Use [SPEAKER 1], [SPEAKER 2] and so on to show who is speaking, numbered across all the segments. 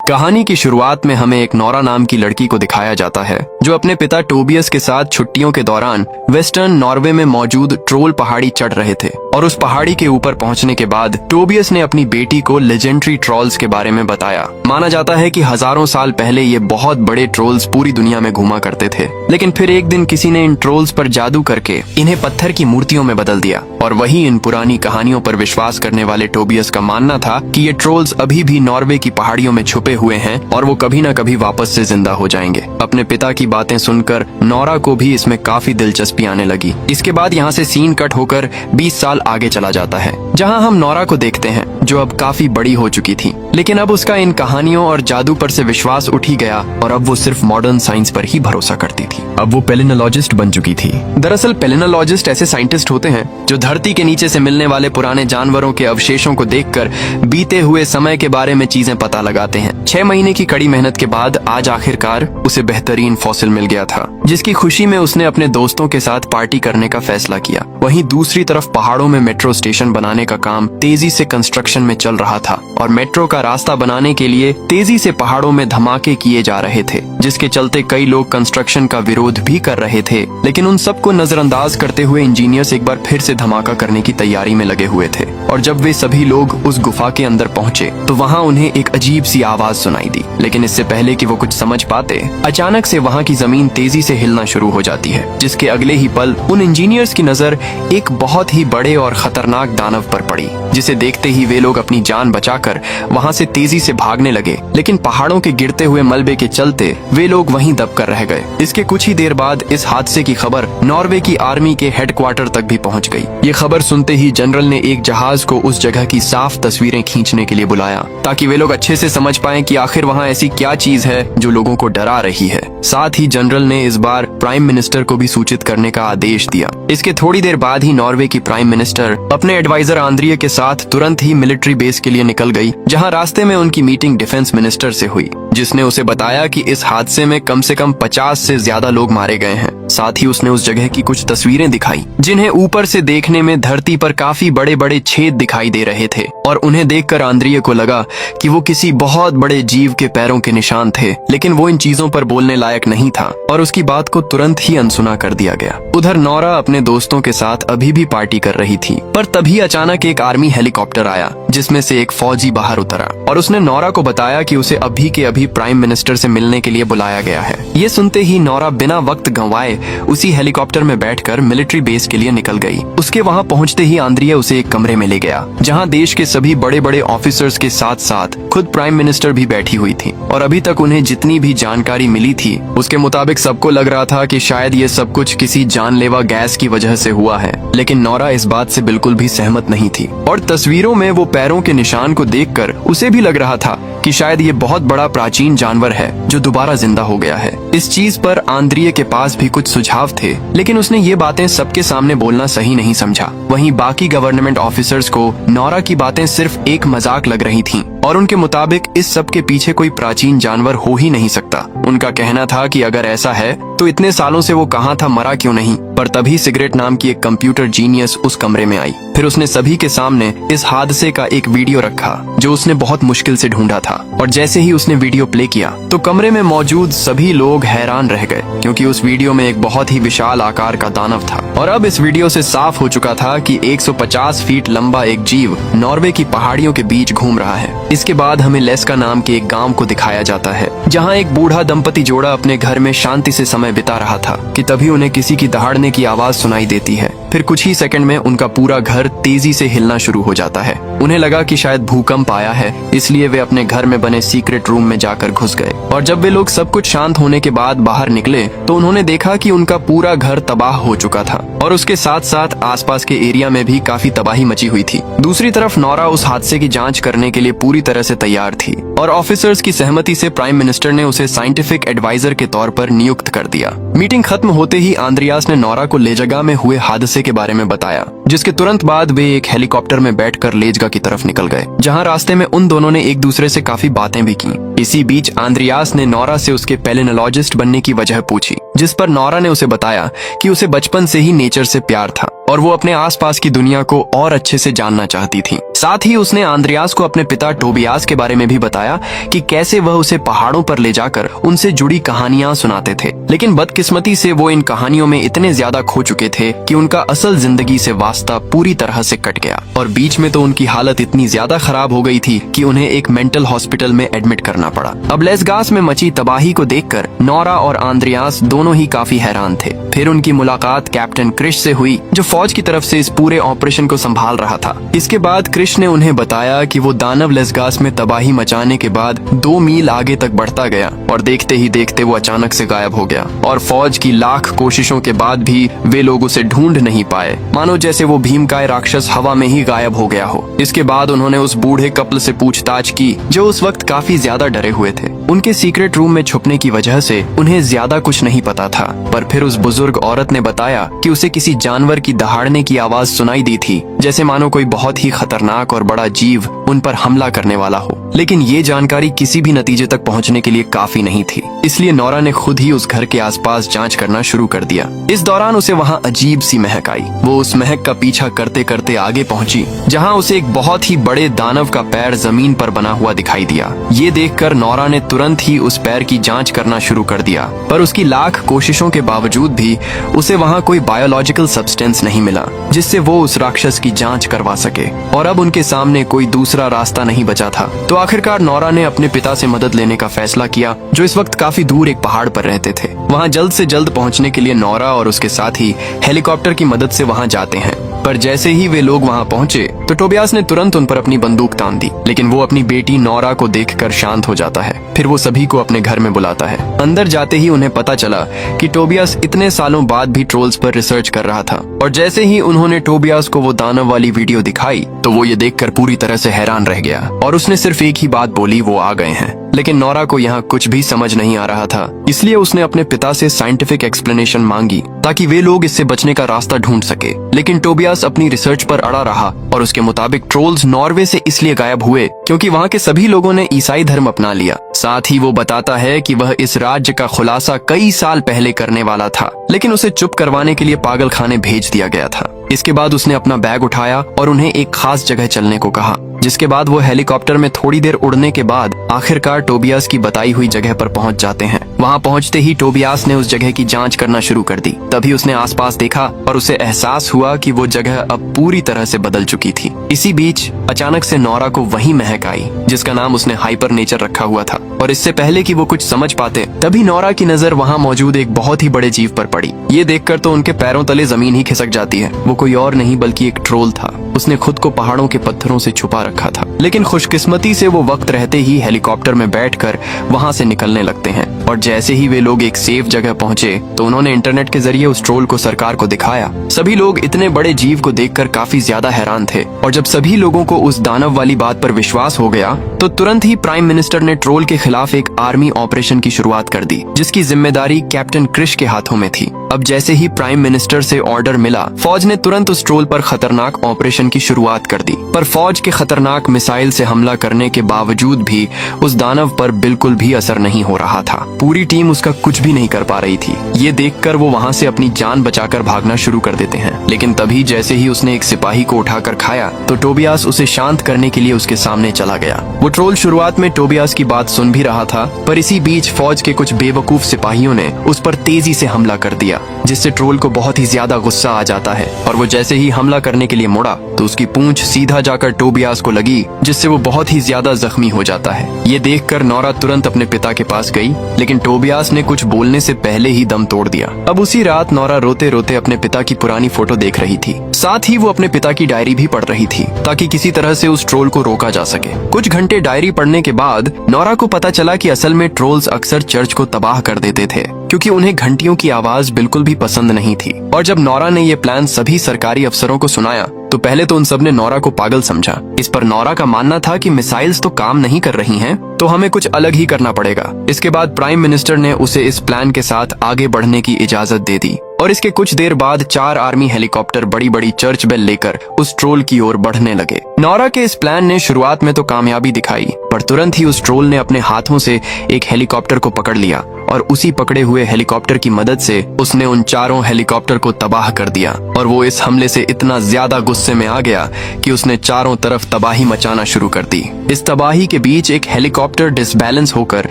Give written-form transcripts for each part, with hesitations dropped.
[SPEAKER 1] कहानी की शुरुआत में हमें एक नोरा नाम की लड़की को दिखाया जाता है जो अपने पिता टोबियस के साथ छुट्टियों के दौरान वेस्टर्न नॉर्वे में मौजूद ट्रोल पहाड़ी चढ़ रहे थे। और उस पहाड़ी के ऊपर पहुंचने के बाद टोबियस ने अपनी बेटी को लेजेंडरी ट्रोल्स के बारे में बताया। माना जाता है कि हजारों साल पहले ये बहुत बड़े ट्रोल्स पूरी दुनिया में घूमा करते थे, लेकिन फिर एक दिन किसी ने इन ट्रोल्स पर जादू करके इन्हें पत्थर की मूर्तियों में बदल दिया। और वही इन पुरानी कहानियों पर विश्वास करने वाले टोबियस का मानना था कि ये ट्रोल्स अभी भी नॉर्वे की पहाड़ियों में छुपे हुए हैं और वो कभी न कभी वापस से जिंदा हो जाएंगे। अपने पिता की बातें सुनकर नोरा को भी इसमें काफी दिलचस्पी आने लगी। इसके बाद यहाँ से सीन कट होकर 20 साल आगे चला जाता है, जहाँ हम नोरा को देखते हैं जो अब काफी बड़ी हो चुकी थी, लेकिन अब उसका इन कहानियों और जादू पर से विश्वास उठ ही गया और अब वो सिर्फ मॉडर्न साइंस पर ही भरोसा करती थी। अब वो पेलिनोलॉजिस्ट बन चुकी थी। दरअसल पेलिनोलॉजिस्ट ऐसे साइंटिस्ट होते हैं जो धरती के नीचे से मिलने वाले पुराने जानवरों के अवशेषों को देखकर बीते हुए समय के बारे में चीजें पता लगाते हैं। 6 महीने की कड़ी मेहनत के बाद आज आखिरकार उसे बेहतरीन फॉसिल मिल गया था, जिसकी खुशी में उसने अपने दोस्तों के साथ पार्टी करने का फैसला किया। वहीं दूसरी तरफ पहाड़ों में मेट्रो स्टेशन बनाने का काम तेजी से कंस्ट्रक्शन में चल रहा था और मेट्रो का रास्ता बनाने के लिए तेजी से पहाड़ों में धमाके किए जा रहे थे, जिसके चलते कई लोग कंस्ट्रक्शन का विरोध भी कर रहे थे। लेकिन उन सबको नजरअंदाज करते हुए इंजीनियर्स एक बार फिर से धमाका करने की तैयारी में लगे हुए थे। और जब वे सभी लोग उस गुफा के अंदर पहुंचे तो वहां उन्हें एक अजीब सी आवाज सुनाई दी। लेकिन इससे पहले कि वो कुछ समझ पाते, अचानक से वहां की जमीन तेजी से हिलना शुरू हो जाती है, जिसके अगले ही पल उन इंजीनियर्स की नजर एक बहुत ही बड़े और खतरनाक दानव पर पड़ी, जिसे देखते ही वे लोग अपनी जान बचाकर वहां से तेजी से भागने लगे। लेकिन पहाड़ों के गिरते हुए मलबे के चलते वे लोग वहीं दबकर रह गए। इसके कुछ ही देर बाद इस हादसे की खबर नॉर्वे की आर्मी के हेडक्वार्टर तक भी पहुंच गई। ये खबर सुनते ही जनरल ने एक जहाज को उस जगह की साफ तस्वीरें खींचने के लिए बुलाया, ताकि वे लोग अच्छे से समझ पाएं कि आखिर वहां ऐसी क्या चीज है जो लोगों को डरा रही है। साथ ही जनरल ने इस बार प्राइम मिनिस्टर को भी सूचित करने का आदेश दिया। इसके थोड़ी देर बाद ही नॉर्वे की प्राइम मिनिस्टर अपने एडवाइजर आंद्रिय के साथ तुरंत ही मिलिट्री बेस के लिए निकल गई, जहां रास्ते में उनकी मीटिंग डिफेंस मिनिस्टर से हुई, जिसने उसे बताया कि इस हादसे में कम से कम 50 से ज्यादा लोग मारे गए हैं। साथ ही उसने उस जगह की कुछ तस्वीरें दिखाई, जिन्हें ऊपर से देखने में धरती पर काफी बड़े बड़े छेद दिखाई दे रहे थे। और उन्हें देखकर आंद्रिय को लगा कि वो किसी बहुत बड़े जीव के पैरों के निशान थे, लेकिन वो इन चीजों पर बोलने लायक नहीं था और उसकी बात को तुरंत ही अनसुना कर दिया गया। उधर नोरा अपने दोस्तों के साथ अभी भी पार्टी कर रही थी, पर तभी अचानक एक आर्मी हेलीकॉप्टर आया, जिसमें से एक फौजी बाहर उतरा और उसने नोरा को बताया कि उसे अभी के अभी प्राइम मिनिस्टर से मिलने के लिए बुलाया गया है। ये सुनते ही नोरा बिना वक्त गंवाए उसी हेलीकॉप्टर में बैठकर मिलिट्री बेस के लिए निकल गई। उसके वहां पहुंचते ही आंद्रिय उसे एक कमरे में ले गया, जहां देश के सभी बड़े बड़े ऑफिसर्स के साथ साथ खुद प्राइम मिनिस्टर भी बैठी हुई थी। और अभी तक उन्हें जितनी भी जानकारी मिली थी, उसके मुताबिक सबको लग रहा था कि शायद ये सब कुछ किसी जानलेवा गैस की वजह से हुआ है। लेकिन नोरा इस बात से बिल्कुल भी सहमत नहीं थी और तस्वीरों में वो पैरों के निशान को देखकर उसे भी लग रहा था कि शायद ये बहुत बड़ा प्राचीन जानवर है जो दोबारा जिंदा हो गया है। इस चीज पर आंद्रिय के पास भी कुछ सुझाव थे, लेकिन उसने ये बातें सबके सामने बोलना सही नहीं समझा। वहीं बाकी गवर्नमेंट ऑफिसर्स को नोरा की बातें सिर्फ एक मजाक लग रही थीं और उनके मुताबिक इस सब के पीछे कोई प्राचीन जानवर हो ही नहीं सकता। उनका कहना था कि अगर ऐसा है तो इतने सालों से वो कहाँ था, मरा क्यों नहीं। पर तभी सिगरेट नाम की एक कंप्यूटर जीनियस उस कमरे में आई। फिर उसने सभी के सामने इस हादसे का एक वीडियो रखा जो उसने बहुत मुश्किल से ढूंढा था। और जैसे ही उसने वीडियो प्ले किया तो कमरे में मौजूद सभी लोग हैरान रह गए, क्योंकि उस वीडियो में एक बहुत ही विशाल आकार का दानव था। और अब इस वीडियो से साफ हो चुका था कि 150 फीट लंबा एक जीव नॉर्वे की पहाड़ियों के बीच घूम रहा है। इसके बाद हमें लेस्का नाम के एक गांव को दिखाया जाता है, जहां एक बूढ़ा दंपति जोड़ा अपने घर में शांति से समय बिता रहा था कि तभी उन्हें किसी की दहाड़ने की आवाज सुनाई देती है। फिर कुछ ही सेकंड में उनका पूरा घर तेजी से हिलना शुरू हो जाता है। उन्हें लगा कि शायद भूकंप आया है, इसलिए वे अपने घर में बने सीक्रेट रूम में जाकर घुस गए। और जब वे लोग सब कुछ शांत होने के बाद बाहर निकले तो उन्होंने देखा कि उनका पूरा घर तबाह हो चुका था और उसके साथ साथ आसपास के एरिया में भी काफी तबाही मची हुई थी। दूसरी तरफ नोरा उस हादसे की जांच करने के लिए पूरी तरह से तैयार थी और ऑफिसर्स की सहमति से प्राइम मिनिस्टर ने उसे साइंटिफिक एडवाइजर के तौर पर नियुक्त कर दिया। मीटिंग खत्म होते ही आंद्रियास ने नोरा को लेजगा में हुए हादसे के बारे में बताया, जिसके तुरंत बाद वे एक हेलीकॉप्टर में बैठकर लेजगा की तरफ निकल गए, जहां रास्ते में उन दोनों ने एक दूसरे से काफी बातें भी की। इसी बीच आंद्रियास ने नोरा से उसके पेलिनोलॉजिस्ट बनने की वजह पूछी, जिस पर नोरा ने उसे बताया कि उसे बचपन से ही नेचर से प्यार था और वो अपने आसपास की दुनिया को और अच्छे से जानना चाहती थी। साथ ही उसने आंद्रियास को अपने पिता टोबियास के बारे में भी बताया कि कैसे वह उसे पहाड़ों पर ले जाकर उनसे जुड़ी कहानियां सुनाते थे। लेकिन बदकिस्मती से वो इन कहानियों में इतने ज्यादा खो चुके थे कि उनका असल जिंदगी से वास्ता पूरी तरह से कट गया और बीच में तो उनकी हालत इतनी ज्यादा खराब हो गई थी कि उन्हें एक मेंटल हॉस्पिटल में एडमिट करना पड़ा। अब लेस्गास में मची तबाही को देखकर नोरा और आंद्रियास दोनों ही काफी हैरान थे। फिर उनकी मुलाकात कैप्टन क्रिश से हुई, जो फौज की तरफ से इस पूरे ऑपरेशन को संभाल रहा था। इसके बाद क्रिश ने उन्हें बताया कि वो दानव लेस्गास में तबाही मचाने के बाद 2 मील आगे तक बढ़ता गया और देखते ही देखते वो अचानक से गायब हो गया और फौज की लाख कोशिशों के बाद भी वे लोग उसे ढूंढ नहीं पाए, मानो जैसे वो भीमकाय राक्षस हवा में ही गायब हो गया हो। इसके बाद उन्होंने उस बूढ़े कपल से पूछताछ की, जो उस वक्त काफी ज्यादा डरे हुए थे। उनके सीक्रेट रूम में छुपने की वजह से उन्हें ज्यादा कुछ नहीं पता था, पर फिर उस बुजुर्ग औरत ने बताया कि उसे किसी जानवर की दहाड़ने की आवाज सुनाई दी थी, जैसे मानो कोई बहुत ही खतरनाक और बड़ा जीव उन पर हमला करने वाला हो। लेकिन ये जानकारी किसी भी नतीजे तक पहुंचने के लिए काफी नहीं थी, इसलिए नोरा ने खुद ही उस घर के आसपास जांच करना शुरू कर दिया। इस दौरान उसे वहां अजीब सी महक आई। वो उस महक का पीछा करते करते आगे पहुंची, जहां उसे एक बहुत ही बड़े दानव का पैर जमीन पर बना हुआ दिखाई दिया। ये देखकर नोरा ने तुरंत ही उस पैर की जांच करना शुरू कर दिया, पर उसकी लाख कोशिशों के बावजूद भी उसे वहां कोई बायोलॉजिकल सब्सटेंस नहीं मिला जिससे वो उस राक्षस की जांच करवा सके, और अब उनके सामने कोई दूसरा रास्ता नहीं बचा था। तो आखिरकार नोरा ने अपने पिता से मदद लेने का फैसला किया, जो इस वक्त काफी दूर एक पहाड़ पर रहते थे। वहां जल्द से जल्द पहुंचने के लिए नोरा और उसके साथी हेलीकॉप्टर की मदद से वहां जाते हैं। पर जैसे ही वे लोग वहां पहुंचे तो टोबियास ने तुरंत उन पर अपनी बंदूक तान दी, लेकिन वो अपनी बेटी नोरा को देखकर शांत हो जाता है। फिर वो सभी को अपने घर में बुलाता है। अंदर जाते ही उन्हें पता चला कि टोबियास इतने सालों बाद भी ट्रोल्स पर रिसर्च कर रहा था, और जैसे ही उन्होंने टोबियास को वो दानव वाली वीडियो दिखाई तो वो ये देखकर पूरी तरह से हैरान रह गया और उसने सिर्फ एक ही बात बोली, वो आ गए हैं। लेकिन नोरा को यहाँ कुछ भी समझ नहीं आ रहा था, इसलिए उसने अपने पिता से साइंटिफिक एक्सप्लेनेशन मांगी ताकि वे लोग इससे बचने का रास्ता ढूंढ सके। लेकिन टोबियास अपनी रिसर्च पर अड़ा रहा और उसके मुताबिक ट्रोल्स नॉर्वे से इसलिए गायब हुए क्योंकि वहाँ के सभी लोगों ने ईसाई धर्म अपना लिया। साथ ही वो बताता है कि वह इस राज्य का खुलासा कई साल पहले करने वाला था, लेकिन उसे चुप करवाने के लिए पागल खाने भेज दिया गया था। इसके बाद उसने अपना बैग उठाया और उन्हें एक खास जगह चलने को कहा, जिसके बाद वो हेलीकॉप्टर में थोड़ी देर उड़ने के बाद आखिरकार टोबियास की बताई हुई जगह पर पहुंच जाते हैं। वहां पहुंचते ही टोबियास ने उस जगह की जांच करना शुरू कर दी। तभी उसने आसपास देखा और उसे एहसास हुआ कि वो जगह अब पूरी तरह से बदल चुकी थी। इसी बीच अचानक से नोरा को वही महक आई जिसका नाम उसने हाइपर नेचर रखा हुआ था, और इससे पहले कि वो कुछ समझ पाते तभी नोरा की नजर वहाँ मौजूद एक बहुत ही बड़े जीव पर पड़ी। ये देखकर तो उनके पैरों तले जमीन ही खिसक जाती है। वो कोई और नहीं बल्कि एक ट्रोल था। उसने खुद को पहाड़ों के पत्थरों से छुपा रखा था, लेकिन खुशकिस्मती से वो वक्त रहते ही हेलीकॉप्टर में बैठकर वहां से निकलने लगते हैं। और जैसे ही वे लोग एक सेफ जगह पहुंचे तो उन्होंने इंटरनेट के जरिए उस ट्रोल को सरकार को दिखाया। सभी लोग इतने बड़े जीव को देखकर काफी ज्यादा हैरान थे, और जब सभी लोगों को उस दानव वाली बात पर विश्वास हो गया तो तुरंत ही प्राइम मिनिस्टर ने ट्रोल के खिलाफ एक आर्मी ऑपरेशन की शुरुआत कर दी, जिसकी जिम्मेदारी कैप्टन क्रिश के हाथों में थी। अब जैसे ही प्राइम मिनिस्टर से ऑर्डर मिला, फौज ने तुरंत उस ट्रोल पर खतरनाक ऑपरेशन की शुरुआत कर दी। पर फौज के खतरनाक मिसाइल से हमला करने के बावजूद भी उस दानव पर बिल्कुल भी असर नहीं हो रहा था। पूरी टीम उसका कुछ भी नहीं कर पा रही थी। ये देखकर वो वहाँ से अपनी जान बचाकर भागना शुरू कर देते हैं। लेकिन तभी जैसे ही उसने एक सिपाही को उठाकर खाया तो टोबियास उसे शांत करने के लिए उसके सामने चला गया। वो ट्रोल शुरुआत में टोबियास की बात सुन भी रहा था, पर इसी बीच फौज के कुछ बेवकूफ सिपाहियों ने उस पर तेजी से हमला कर दिया, जिससे ट्रोल को बहुत ही ज्यादा गुस्सा आ जाता है। और वो जैसे ही हमला करने के लिए मुड़ा तो उसकी पूंछ सीधा जाकर टोबियास को लगी, जिससे वो बहुत ही ज्यादा जख्मी हो जाता है। ये देखकर नोरा तुरंत अपने पिता के पास गई, लेकिन टोबियास ने कुछ बोलने से पहले ही दम तोड़ दिया। अब उसी रात नोरा रोते रोते अपने पिता की पुरानी फोटो देख रही थी। साथ ही वो अपने पिता की डायरी भी पढ़ रही थी, ताकि किसी तरह से उस ट्रोल को रोका जा सके। कुछ घंटे डायरी पढ़ने के बाद नोरा को पता चला कि असल में ट्रोल्स अक्सर चर्च को तबाह कर देते थे, क्योंकि उन्हें घंटियों की आवाज बिल्कुल भी पसंद नहीं थी। और जब नोरा ने ये प्लान सभी सरकारी अफसरों को सुनाया तो पहले तो उन सब ने नोरा को पागल समझा। इस पर नोरा का मानना था कि मिसाइल्स तो काम नहीं कर रही हैं, तो हमें कुछ अलग ही करना पड़ेगा। इसके बाद प्राइम मिनिस्टर ने उसे इस प्लान के साथ आगे बढ़ने की इजाजत दे दी। और इसके कुछ देर बाद 4 आर्मी हेलीकॉप्टर बड़ी बड़ी चर्च बेल लेकर उस ट्रोल की ओर बढ़ने लगे। नोरा के इस प्लान ने शुरुआत में तो कामयाबी दिखाई, पर तुरंत ही उस ट्रोल ने अपने हाथों से एक हेलीकॉप्टर को पकड़ लिया और उसी पकड़े हुए हेलीकॉप्टर की मदद से उसने उन 4 हेलीकॉप्टर को तबाह कर दिया। और वो इस हमले से इतना ज्यादा गुस्से में आ गया कि उसने चारों तरफ तबाही मचाना शुरू कर दी। इस तबाही के बीच एक हेलीकॉप्टर डिसबैलेंस होकर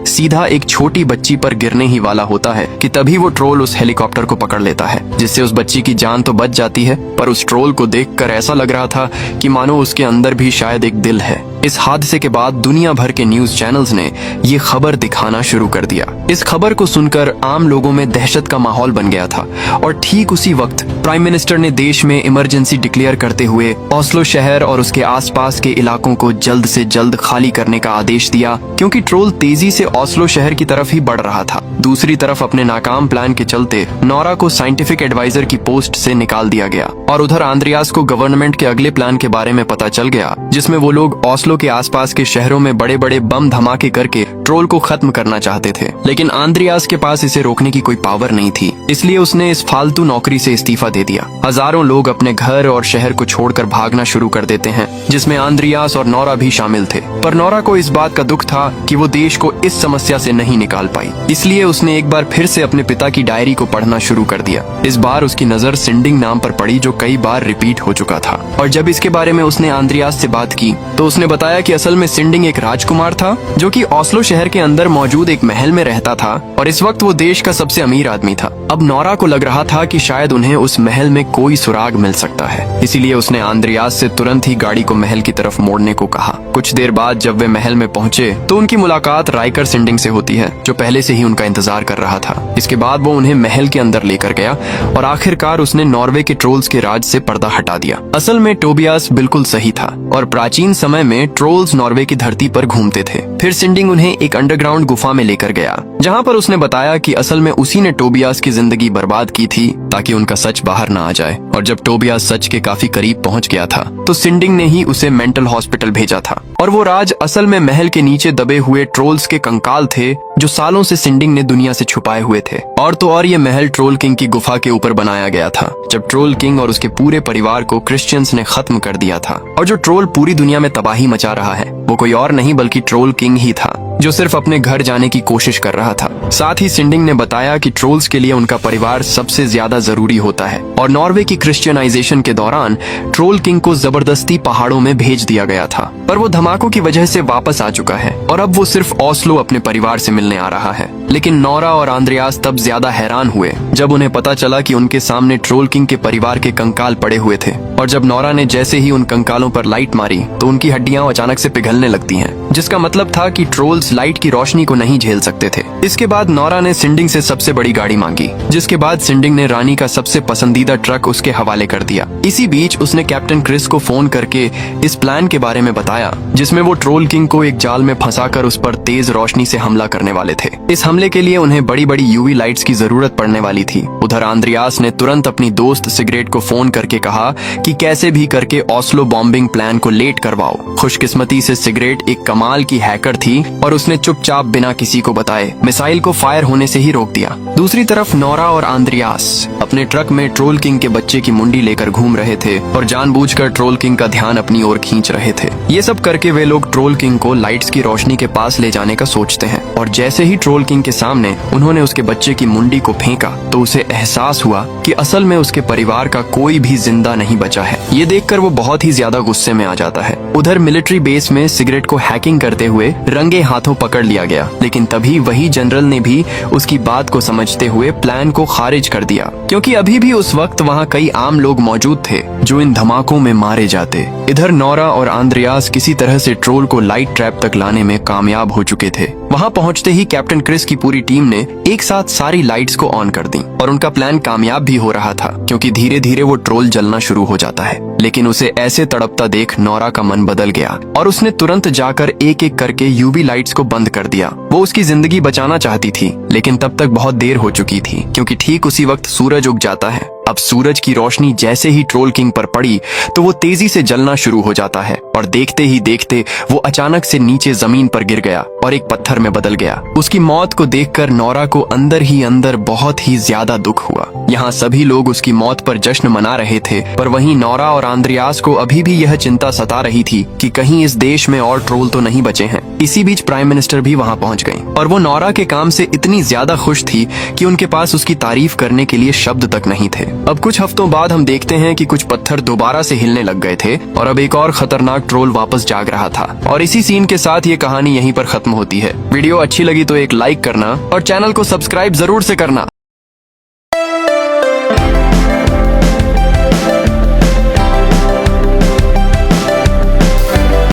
[SPEAKER 1] सीधा एक छोटी बच्ची पर गिरने ही वाला होता है कि तभी वो ट्रोल उस हेलीकॉप्टर को पकड़ लेता है, जिससे उस बच्ची की जान तो बच जाती है, पर उस ट्रोल को देखकर ऐसा लग रहा था कि मानो उसके अंदर भी शायद एक दिल है। इस हादसे के बाद दुनिया भर के न्यूज चैनल्स ने ये खबर दिखाना शुरू कर दिया। इस खबर को सुनकर आम लोगों में दहशत का माहौल बन गया था और ठीक उसी वक्त प्राइम मिनिस्टर ने देश में इमरजेंसी डिक्लेयर करते हुए ओस्लो शहर और उसके आसपास के इलाकों को जल्द से जल्द खाली करने का आदेश दिया, क्योंकि ट्रोल तेजी से ओस्लो शहर की तरफ ही बढ़ रहा था। दूसरी तरफ अपने नाकाम प्लान के चलते नोरा को साइंटिफिक एडवाइजर की पोस्ट से निकाल दिया गया और उधर आंद्रियास को गवर्नमेंट के अगले प्लान के बारे में पता चल गया, जिसमें वो लोग ओस्लो के आसपास के शहरों में बड़े बड़े बम धमाके करके ट्रोल को खत्म करना चाहते थे। लेकिन आंद्रियास के पास इसे रोकने की कोई पावर नहीं थी, इसलिए उसने इस फालतू नौकरी से इस्तीफा दे दिया। हजारों लोग अपने घर और शहर को छोड़कर भागना शुरू कर देते हैं, जिसमें आंद्रियास और नोरा भी शामिल थे। पर नोरा को इस बात का दुख था कि वो देश को इस समस्या से नहीं निकाल पाई, इसलिए उसने एक बार फिर से अपने पिता की डायरी को पढ़ना शुरू कर दिया। इस बार उसकी नजर सिंडिंग नाम पर पड़ी, जो कई बार रिपीट हो चुका था। और जब इसके बारे में उसने आंद्रियास से बात की तो उसने बताया कि असल में सिंडिंग एक राजकुमार था जो कि ओस्लो शहर के अंदर मौजूद एक महल में रहता था और इस वक्त वो देश का सबसे अमीर आदमी था। अब नोरा को लग रहा था कि शायद उन्हें उस महल में कोई सुराग मिल सकता है, इसीलिए उसने आंद्रियास से तुरंत ही गाड़ी को महल की तरफ मोड़ने को कहा। कुछ देर बाद जब वे महल में पहुंचे तो उनकी मुलाकात राइकर सिंडिंग से होती है, जो पहले से ही उनका इंतजार कर रहा था। इसके बाद वो उन्हें महल के अंदर लेकर गया और आखिरकार उसने नॉर्वे के ट्रोल्स के राज से पर्दा हटा दिया। असल में टोबियास बिल्कुल सही था और प्राचीन समय में ट्रोल्स नॉर्वे की धरती पर घूमते थे। फिर सिंडिंग उन्हें एक अंडरग्राउंड गुफा में लेकर गया, जहाँ पर उसने बताया कि असल में उसी ने टोबियास की जिंदगी बर्बाद की थी ताकि उनका सच बाहर न आ जाए। और जब टोबियास सच के काफी करीब पहुंच गया था तो सिंडिंग ने ही उसे मेंटल हॉस्पिटल भेजा था। और वो राज असल में महल के नीचे दबे हुए ट्रोल्स के कंकाल थे, जो सालों से सिंडिंग ने दुनिया से छुपाए हुए थे। और तो और ये महल ट्रोल किंग की गुफा के ऊपर बनाया गया था, जब ट्रोल किंग और उसके पूरे परिवार को क्रिश्चियंस ने खत्म कर दिया था। और जो ट्रोल पूरी दुनिया में तबाही मचा रहा है वो कोई और नहीं बल्कि ट्रोल किंग ही था, जो सिर्फ अपने घर जाने की कोशिश कर रहा था। साथ ही सिंडिंग ने बताया कि ट्रोल्स के लिए उनका परिवार सबसे ज्यादा जरूरी होता है और नॉर्वे की क्रिश्चियनाइजेशन के दौरान ट्रोल किंग को जबरदस्ती पहाड़ों में भेज दिया गया था, पर वो धमाकों की वजह से वापस आ चुका है और अब वो सिर्फ ओस्लो अपने परिवार से मिलने आ रहा है। लेकिन नोरा और आंद्रियास तब ज्यादा हैरान हुए जब उन्हें पता चला कि उनके सामने ट्रोल किंग के परिवार के कंकाल पड़े हुए थे। और जब नोरा ने जैसे ही उन कंकालों पर लाइट मारी तो उनकी हड्डियां अचानक से पिघलने लगती हैं, जिसका मतलब था कि ट्रोल्स लाइट की रोशनी को नहीं झेल सकते थे। इसके बाद नोरा ने सिंडिंग से सबसे बड़ी गाड़ी मांगी, जिसके बाद सिंडिंग ने रानी का सबसे पसंदीदा ट्रक उसके हवाले कर दिया। इसी बीच उसने कैप्टन क्रिस को फोन करके इस प्लान के बारे में बताया, जिसमें वो ट्रोल किंग को एक जाल में फंसाकर उस पर तेज रोशनी से हमला करने वाले थे। इस हमले के लिए उन्हें बड़ी बड़ी यूवी लाइट्स की जरूरत पड़ने वाली थी। उधर आंद्रियास ने तुरंत अपनी दोस्त सिगरेट को फोन करके कहा कि कैसे भी करके ओस्लो बॉम्बिंग प्लान को लेट करवाओ। खुशकिस्मती से सिगरेट एक कमाल की हैकर थी और उसने चुपचाप बिना किसी को बताए मिसाइल को फायर होने से ही रोक दिया। दूसरी तरफ नोरा और आंद्रियास अपने ट्रक में ट्रोल किंग के बच्चे की मुंडी लेकर घूम रहे थे और जानबूझकर ट्रोल किंग का ध्यान अपनी ओर खींच रहे थे। ये सब करके वे लोग ट्रोल किंग को लाइट्स की रोशनी के पास ले जाने का सोचते हैं और जैसे ही ट्रोल किंग के सामने उन्होंने उसके बच्चे की मुंडी को फेंका तो उसे एहसास हुआ कि असल में उसके परिवार का कोई भी जिंदा नहीं बचा है। ये देखकर वो बहुत ही ज्यादा गुस्से में आ जाता है। उधर मिलिट्री बेस में सिगरेट को हैकिंग करते हुए रंगे हाथों पकड़ लिया गया, लेकिन तभी वही जनरल ने भी उसकी बात को समझते हुए प्लान को खारिज कर दिया, क्योंकि अभी भी उस वक्त वहाँ कई आम लोग मौजूद थे जो इन धमाकों में मारे जाते। इधर नोरा और आंद्रियास किसी तरह से ट्रोल को लाइट ट्रैप तक लाने में कामयाब हो चुके थे। वहाँ पहुँचते ही कैप्टन क्रिस की पूरी टीम ने एक साथ सारी लाइट्स को ऑन कर दी और उनका प्लान कामयाब भी हो रहा था, क्योंकि धीरे धीरे वो ट्रोल जलना शुरू हो जाता है। लेकिन उसे ऐसे तड़पता देख नोरा का मन बदल गया और उसने तुरंत जाकर एक एक करके यूवी लाइट्स को बंद कर दिया। वो उसकी जिंदगी बचाना चाहती थी, लेकिन तब तक बहुत देर हो चुकी थी, क्योंकि ठीक उसी वक्त सूरज उग जाता है। अब सूरज की रोशनी जैसे ही ट्रोल किंग पर पड़ी तो वो तेजी से जलना शुरू हो जाता है और देखते ही देखते वो अचानक से नीचे जमीन पर गिर गया और एक पत्थर में बदल गया। उसकी मौत को देखकर नोरा को अंदर ही अंदर बहुत ही ज्यादा दुख हुआ, यहाँ सभी लोग उसकी मौत पर जश्न मना रहे थे, पर वहीं नोरा और आंद्रियास को अभी भी यह चिंता सता रही थी कि कहीं इस देश में और ट्रोल तो नहीं बचे हैं। इसी बीच प्राइम मिनिस्टर भी वहाँ पहुँच गयी और वो नोरा के काम से इतनी ज्यादा खुश थी कि उनके पास उसकी तारीफ करने के लिए शब्द तक नहीं थे। अब कुछ हफ्तों बाद हम देखते हैं कि कुछ पत्थर दोबारा से हिलने लग गए थे और अब एक और खतरनाक ट्रोल वापस जाग रहा था। और इसी सीन के साथ ये कहानी यहीं पर खत्म होती है। वीडियो अच्छी लगी तो एक लाइक करना और चैनल को सब्सक्राइब जरूर से करना।